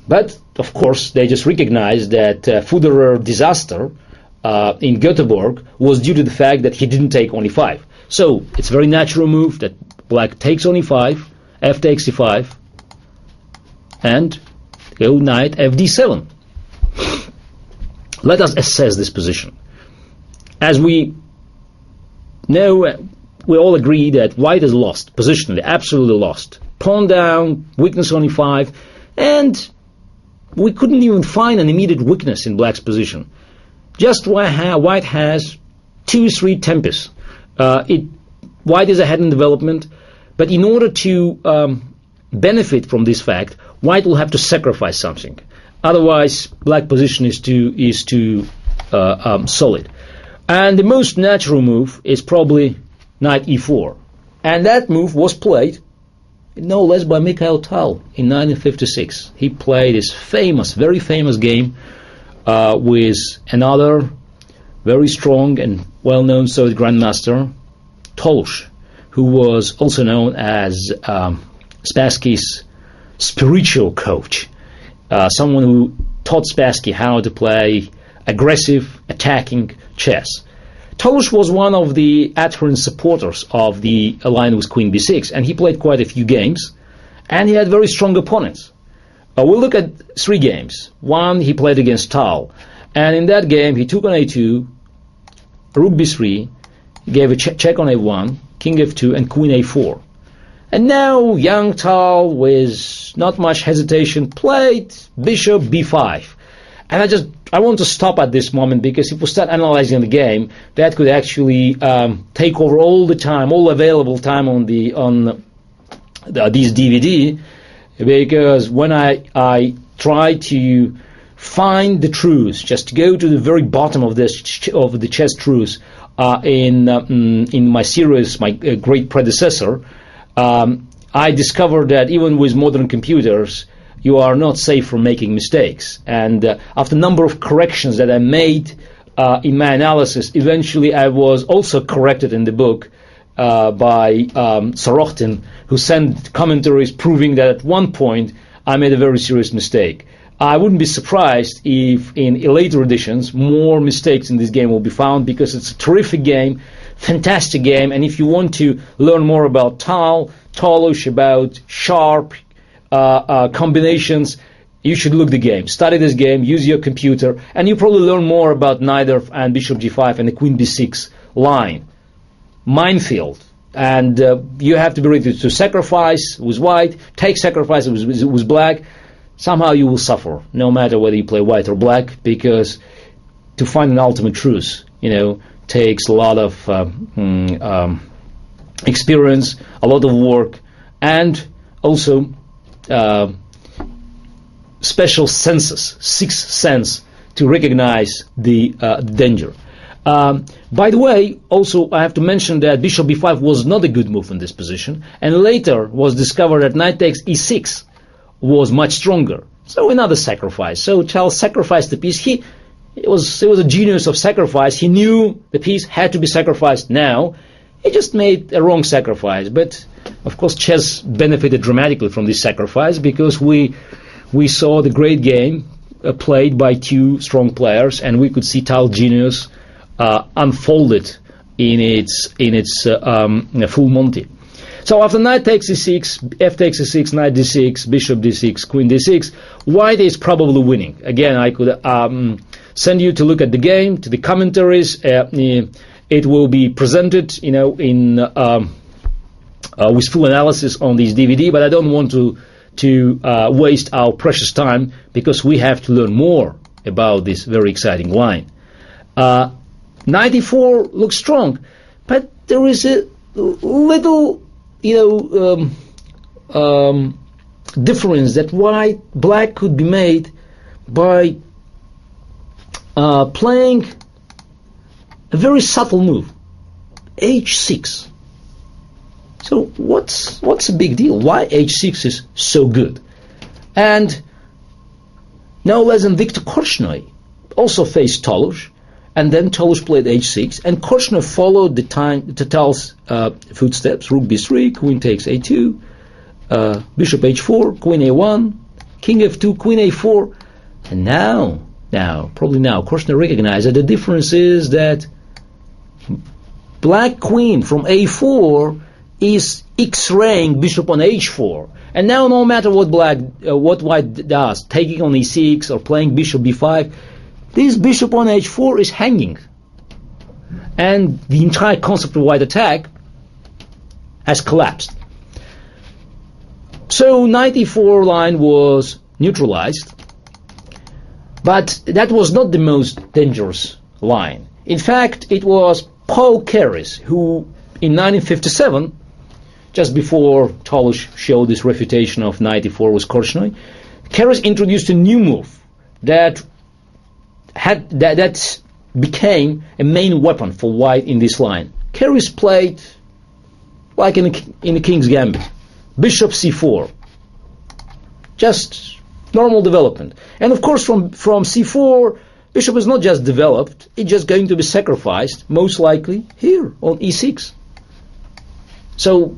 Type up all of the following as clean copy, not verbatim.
But, of course, they just recognized that Federer's disaster in Göteborg was due to the fact that he didn't take only 5. So, it's a very natural move that black takes only 5, f takes e5, and go knight fd7. Let us assess this position. As we know, we all agree that white is lost, positionally, absolutely lost. Pawn down, weakness on e5, and we couldn't even find an immediate weakness in black's position. Just white has 2-3 tempers. White is ahead in development, but in order to benefit from this fact, white will have to sacrifice something. Otherwise, black position is too solid. And the most natural move is probably knight e4. And that move was played no less by Mikhail Tal in 1956. He played his famous, very famous game with another very strong and well-known Soviet grandmaster, Tolsh, who was also known as Spassky's spiritual coach, someone who taught Spassky how to play aggressive, attacking chess. Tolsh was one of the adherent supporters of the line with queen b6, and he played quite a few games, and he had very strong opponents. We'll look at 3 games. One, he played against Tal, and in that game he took on a2, rook b3, he gave a check on a1, king f2, and queen a4. And now young Tal, with not much hesitation, played bishop b5. And I want to stop at this moment, because if we start analyzing the game, that could actually take over all the time, all available time on these DVD, because when I try to find the truth, just to go to the very bottom of the chess truth in my series, my great predecessor, I discovered that even with modern computers, you are not safe from making mistakes. And after a number of corrections that I made in my analysis, eventually I was also corrected in the book by Sorokhtin, who sent commentaries proving that at one point I made a very serious mistake. I wouldn't be surprised if in later editions more mistakes in this game will be found, because it's a terrific game, fantastic game, and if you want to learn more about Tolsh, about sharp combinations, you should look the game, study this game, use your computer, and you probably learn more about Najdorf and bishop g5 and the queen b6 line. Minefield. And you have to be ready to sacrifice with white, take sacrifice with black. Somehow you will suffer, no matter whether you play white or black, because to find an ultimate truth, takes a lot of experience, a lot of work, and also special senses, sixth sense, to recognize the danger. By the way, also I have to mention that bishop b5 was not a good move in this position, and later was discovered that knight takes e6 was much stronger. So another sacrifice. So Tal sacrificed the piece. It was a genius of sacrifice. He knew the piece had to be sacrificed now. He just made a wrong sacrifice. But of course chess benefited dramatically from this sacrifice, because we saw the great game played by 2 strong players, and we could see Tal genius unfolded in its full Monty. So after knight takes e6, f takes e6, knight d6, bishop d6, queen d6, white is probably winning. Again, I could send you to look at the game, to the commentaries. It will be presented, with full analysis on this DVD. But I don't want to waste our precious time, because we have to learn more about this very exciting line. Knight e4 looks strong, but there is a little difference that black could be made by playing a very subtle move, h6. So what's the big deal? Why h6 is so good? And no less than Viktor Korchnoi also faced Tolsh, and then Tolsh played h6, and Korchnoi followed the Tal's footsteps: rook b3, queen takes a2, bishop h4, queen a1, king f2, queen a4, and now, Korsner recognized that the difference is that black queen from a4 is x-raying bishop on h4, and now no matter what white does, taking on e6 or playing bishop b5, this bishop on h4 is hanging, and the entire concept of white attack has collapsed. So knight e4 line was neutralized, but that was not the most dangerous line. In fact, it was Paul Keres who, in 1957, just before Tolush showed this refutation of knight e4 with Korchnoi, Keres introduced a new move that became a main weapon for white in this line. Keres played like in a king's gambit. Bishop c4. Just normal development. And of course from c4, bishop is not just developed, it's just going to be sacrificed, most likely here on e6. So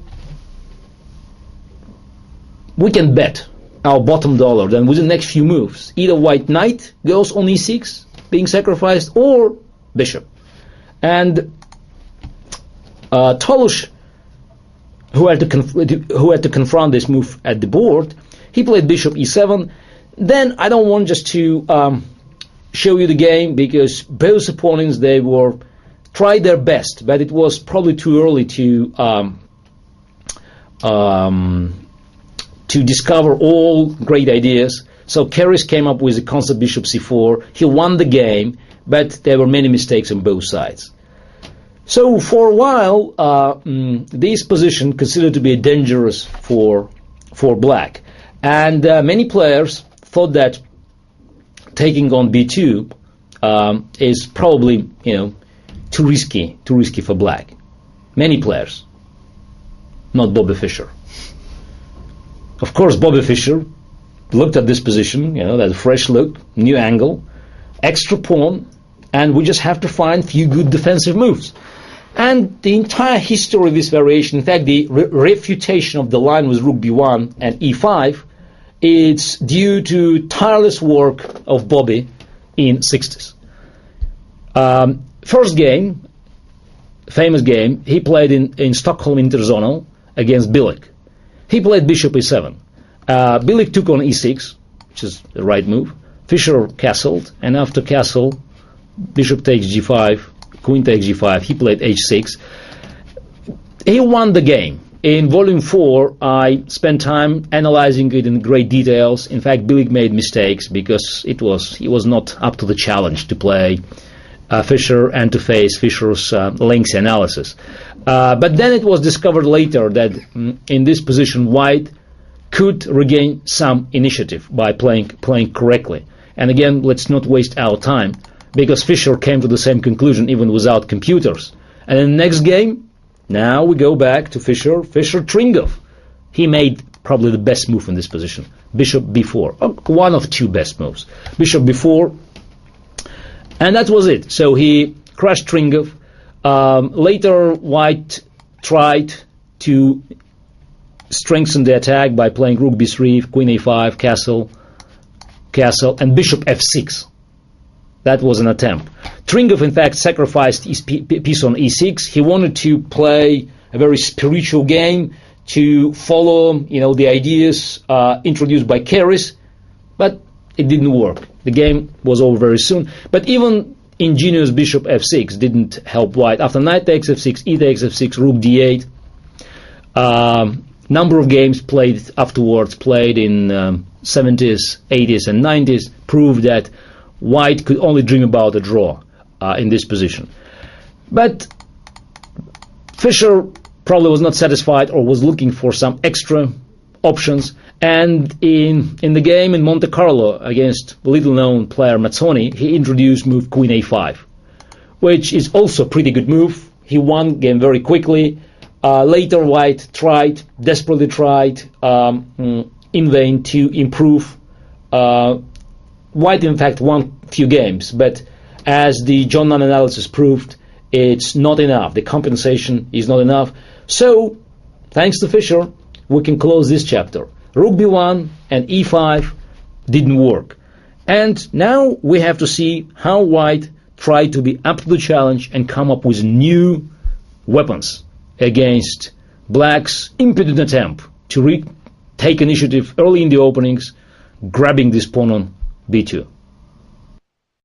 we can bet our bottom dollar that within the next few moves, either white knight goes on e6, being sacrificed, or bishop. And Tolush, who had to confront this move at the board, he played bishop e7. Then I don't want just to show you the game, because both opponents, they tried their best, but it was probably too early to discover all great ideas. So Keres came up with the concept bishop c4. He won the game, but there were many mistakes on both sides. So for a while, this position considered to be dangerous for black, and many players thought that taking on b2 is probably too risky for black. Many players, not Bobby Fischer. Of course, Bobby Fischer looked at this position, that fresh look, new angle, extra pawn, and we just have to find few good defensive moves. And the entire history of this variation, in fact, the refutation of the line with rook b1 and e5, it's due to tireless work of Bobby in 60s. First game, famous game, he played in Stockholm Interzonal against Bilic. He played bishop e7. Bilic took on e6, which is the right move. Fischer castled, and after castle, bishop takes g5, queen takes g5, he played h6. He won the game. In volume 4, I spent time analyzing it in great details. In fact, Bilic made mistakes because he was not up to the challenge to play Fischer and to face Fischer's lengthy analysis. But then it was discovered later that in this position, white could regain some initiative by playing correctly. And again, let's not waste our time, because Fischer came to the same conclusion even without computers. And in the next game, now we go back to Fischer Tringov. He made probably the best move in this position, bishop b4, one of two best moves, bishop b4, and that was it. So he crushed Tringov. Later, white tried to strengthen the attack by playing rook b3, queen a5, castle, and bishop f6. That was an attempt. Tringov, in fact, sacrificed his piece on e6. He wanted to play a very spiritual game, to follow, the ideas introduced by Keres, but it didn't work. The game was over very soon. But even ingenious bishop f6 didn't help white. After knight takes f6, e takes f6, rook d8. Number of games played afterwards, played in 70s, 80s, and 90s, proved that white could only dream about a draw in this position. But Fischer probably was not satisfied, or was looking for some extra options. And in the game in Monte Carlo against little-known player Mazzoni, he introduced move queen a5, which is also a pretty good move. He won game very quickly. Later, white desperately tried in vain to improve. White, in fact, won few games, but as the John Nunn analysis proved, it's not enough. The compensation is not enough. So, thanks to Fischer, we can close this chapter. Rook b1 and e5 didn't work. And now we have to see how white tried to be up to the challenge and come up with new weapons against black's impudent attempt to take initiative early in the openings, grabbing this pawn on b2.